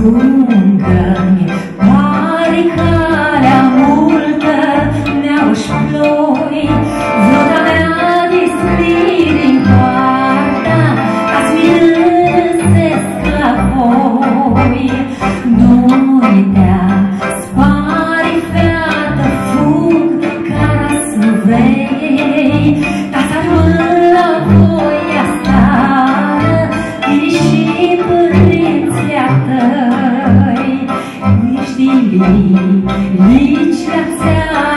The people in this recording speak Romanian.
Lungă-mi pare calea multă, ne-auși ploi, vruta mea displi din poarta, ca-ți mirâsesc la voi. Noaptea spari feată, fug ca să vrei, ca să ajung la voia stară, și părinția tăi, nici din nici la